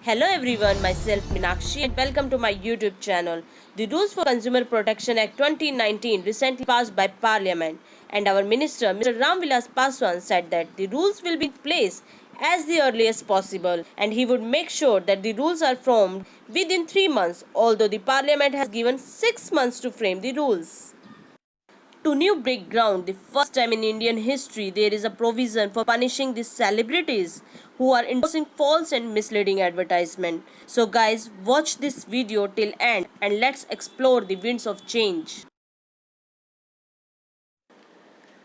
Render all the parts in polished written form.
Hello everyone, myself Meenakshi and welcome to my YouTube channel. The Rules for Consumer Protection Act 2019 recently passed by Parliament and our Minister Mr. Ramvilas Paswan said that the rules will be in place as the earliest possible and he would make sure that the rules are formed within 3 months, although the Parliament has given 6 months to frame the rules. To new break ground, the first time in Indian history, there is a provision for punishing the celebrities who are endorsing false and misleading advertisement. So guys, watch this video till end and let's explore the winds of change.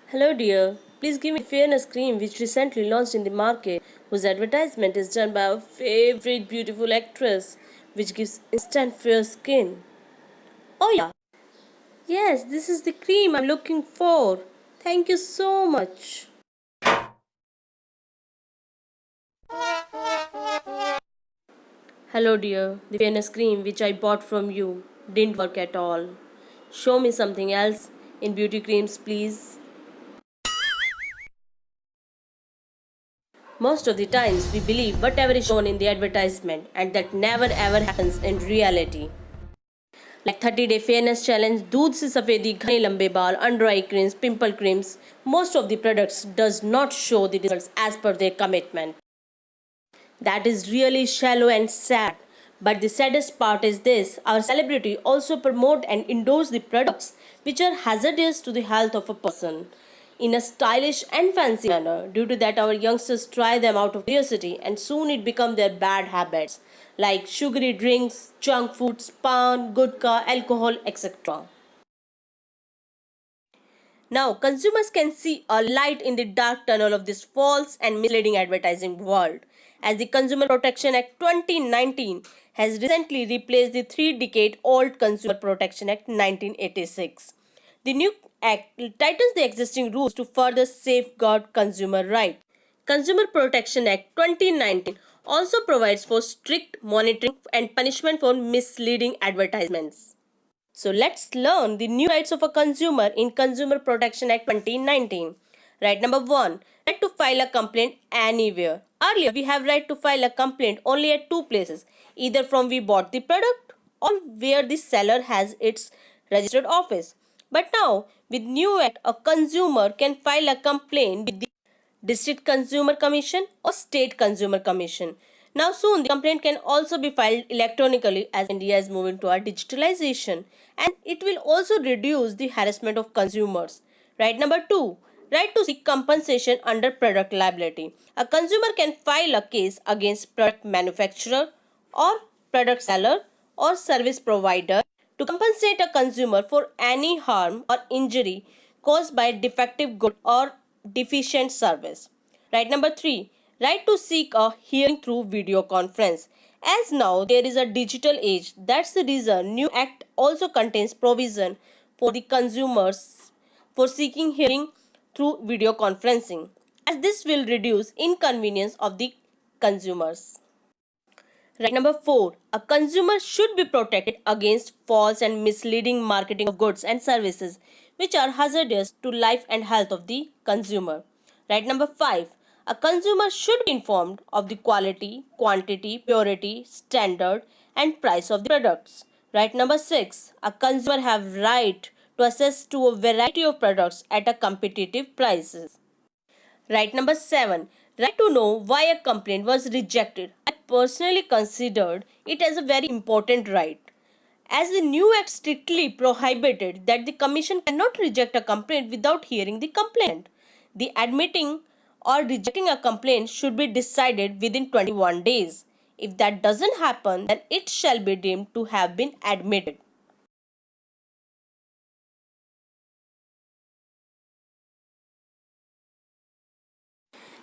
Hello dear, please give me fairness cream which recently launched in the market whose advertisement is done by our favorite beautiful actress which gives instant fair skin. Oh yeah. Yes, this is the cream I'm looking for. Thank you so much. Hello dear, the fairness cream which I bought from you didn't work at all. Show me something else in beauty creams please. Most of the times we believe whatever is shown in the advertisement and that never ever happens in reality. Like 30-day fairness challenge, दूध से सफेदी, घने लंबे बाल, under eye creams, pimple creams, most of the products does not show the results as per their commitment. That is really shallow and sad. But the saddest part is this, our celebrity also promote and endorse the products which are hazardous to the health of a person in a stylish and fancy manner. Due to that our youngsters try them out of curiosity and soon it becomes their bad habits like sugary drinks, junk foods, pan, gutka, alcohol, etc. Now, consumers can see a light in the dark tunnel of this false and misleading advertising world, as the Consumer Protection Act 2019 has recently replaced the 3-decade-old Consumer Protection Act 1986. The new act tightens the existing rules to further safeguard consumer rights. Consumer Protection Act 2019 also provides for strict monitoring and punishment for misleading advertisements. So let's learn the new rights of a consumer in Consumer Protection Act 2019. Right number 1. Right to file a complaint anywhere. Earlier we have right to file a complaint only at two places. Either from we bought the product or where the seller has its registered office. But now with new act a consumer can file a complaint with the District Consumer Commission or State Consumer Commission. Now soon the complaint can also be filed electronically as India is moving toward digitalization and it will also reduce the harassment of consumers. Right number 2. Right to seek compensation under product liability. A consumer can file a case against product manufacturer or product seller or service provider to compensate a consumer for any harm or injury caused by defective good or deficient service. Right number 3. Right to seek a hearing through video conference. As now there is a digital age, that's the reason new act also contains provision for the consumers for seeking hearing through video conferencing, as this will reduce inconvenience of the consumers. Right number 4. A consumer should be protected against false and misleading marketing of goods and services which are hazardous to life and health of the consumer. Right number 5. A consumer should be informed of the quality, quantity, purity, standard and price of the products. Right number 6. A consumer have right to access to a variety of products at a competitive prices. Right number 7. Right to know why a complaint was rejected. I personally considered it as a very important right, as the new act strictly prohibited that the commission cannot reject a complaint without hearing the complaint. The admitting or rejecting a complaint should be decided within 21 days. If that doesn't happen, then it shall be deemed to have been admitted.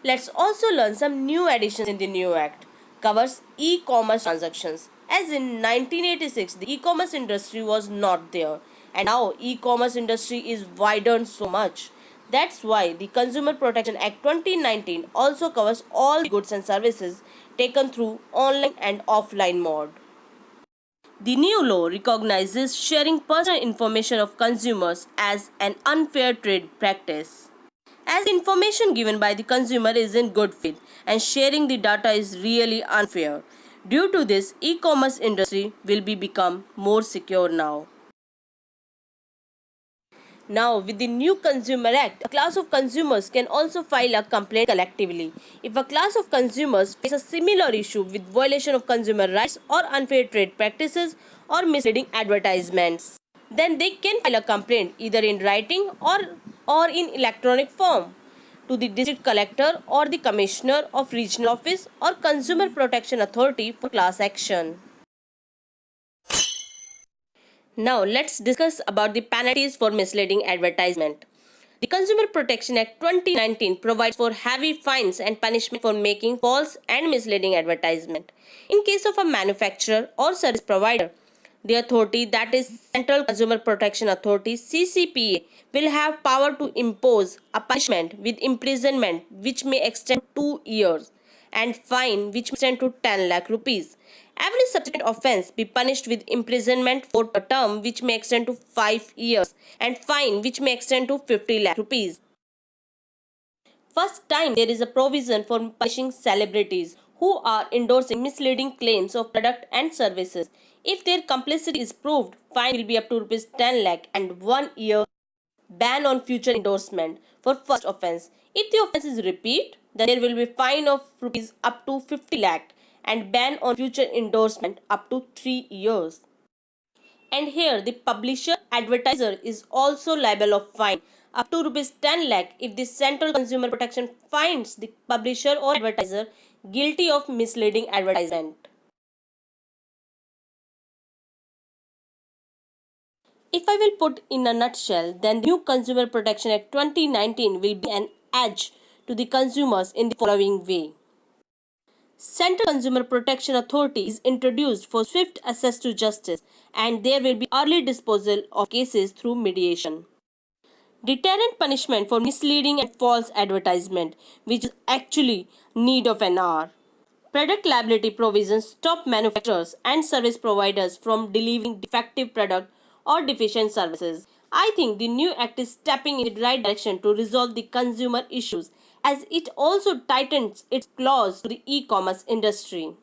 Let's also learn some new additions in the new act. Covers e-commerce transactions. As in 1986, the e-commerce industry was not there, and now e-commerce industry is widened so much. That's why the Consumer Protection Act 2019 also covers all the goods and services taken through online and offline mode. The new law recognizes sharing personal information of consumers as an unfair trade practice, as information given by the consumer is in good faith and sharing the data is really unfair. Due to this, e-commerce industry will be become more secure now. Now, with the new Consumer Act, a class of consumers can also file a complaint collectively. If a class of consumers face a similar issue with violation of consumer rights or unfair trade practices or misleading advertisements, then they can file a complaint either in writing or in electronic form to the district collector or the commissioner of regional office or consumer protection authority for class action. Now let's discuss about the penalties for misleading advertisement. The Consumer Protection Act 2019 provides for heavy fines and punishment for making false and misleading advertisement. In case of a manufacturer or service provider, the authority, that is Central Consumer Protection Authority CCPA, will have power to impose a punishment with imprisonment which may extend to 2 years and fine which may extend to 10 lakh rupees. Every subsequent offence be punished with imprisonment for a term which may extend to 5 years and fine which may extend to 50 lakh rupees. First time there is a provision for punishing celebrities who are endorsing misleading claims of product and services. If their complicity is proved, fine will be up to rupees 10 lakh and 1 year ban on future endorsement for first offence. If the offence is repeat, then there will be fine of rupees up to 50 lakh and ban on future endorsement up to 3 years. And here the publisher advertiser is also liable of fine up to rupees 10 lakh if the Central Consumer Protection finds the publisher or advertiser guilty of misleading advertisement. If I will put in a nutshell, then the new Consumer Protection Act 2019 will be an edge to the consumers in the following way. Central Consumer Protection Authority is introduced for swift access to justice, and there will be early disposal of cases through mediation. Deterrent punishment for misleading and false advertisement, which is actually need of an hour. Product liability provisions stop manufacturers and service providers from delivering defective product or deficient services. I think the new act is stepping in the right direction to resolve the consumer issues, as it also tightens its claws to the e-commerce industry.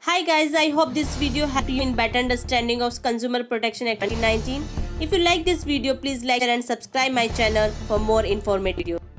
Hi guys, I hope this video helped you in better understanding of Consumer Protection Act 2019. If you like this video, please like and subscribe my channel for more informative videos.